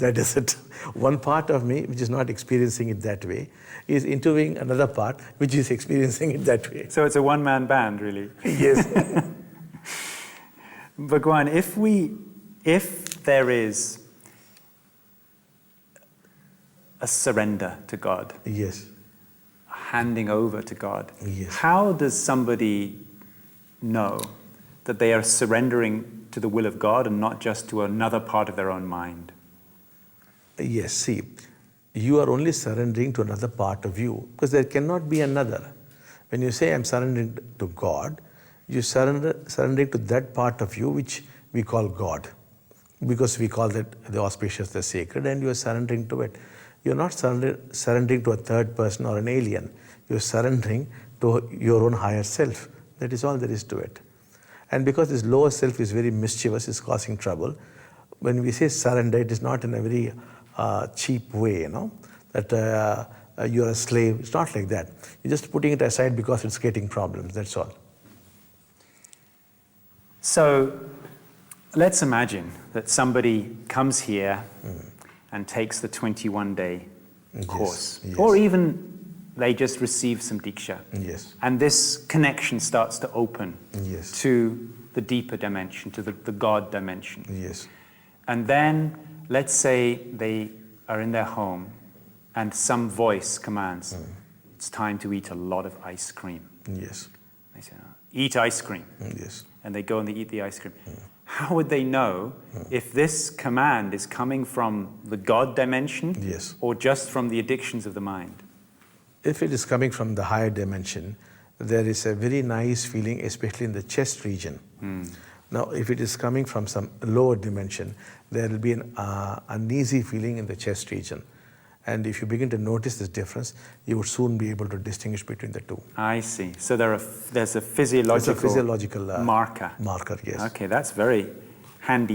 That is it. One part of me, which is not experiencing it that way, is interviewing another part, which is experiencing it that way. So it's a one-man band, really. Yes. Bhagavan, if there is a surrender to God, Yes. handing over to God, Yes. how does somebody know that they are surrendering to the will of God and not just to another part of their own mind? Yes, see, you are only surrendering to another part of you, because there cannot be another. When you say I'm surrendering to God, you surrendering to that part of you which we call God, because we call that the auspicious, the sacred, and you are surrendering to it. You're not surrendering to a third person or an alien. You're surrendering to your own higher self. That is all there is to it. And because this lower self is very mischievous, is causing trouble, when we say surrender, it is not in a very cheap way, that you're a slave. It's not like that. You're just putting it aside because it's getting problems, that's all. So let's imagine that somebody comes here and takes the 21-day course. Yes. Or even they just receive some Deeksha. Yes. And this connection starts to open Yes. to the deeper dimension, to the God dimension. Yes. And then, let's say they are in their home and some voice commands, it's time to eat a lot of ice cream. Yes. They say, eat ice cream. Yes. And they go and they eat the ice cream. How would they know if this command is coming from the God dimension Yes. or just from the addictions of the mind? If it is coming from the higher dimension, there is a very nice feeling, especially in the chest region. Now, if it is coming from some lower dimension, there will be an uneasy feeling in the chest region. And if you begin to notice this difference, you would soon be able to distinguish between the two. I see. So there's a physiological, It's a physiological marker. Marker, yes. Okay, that's very handy.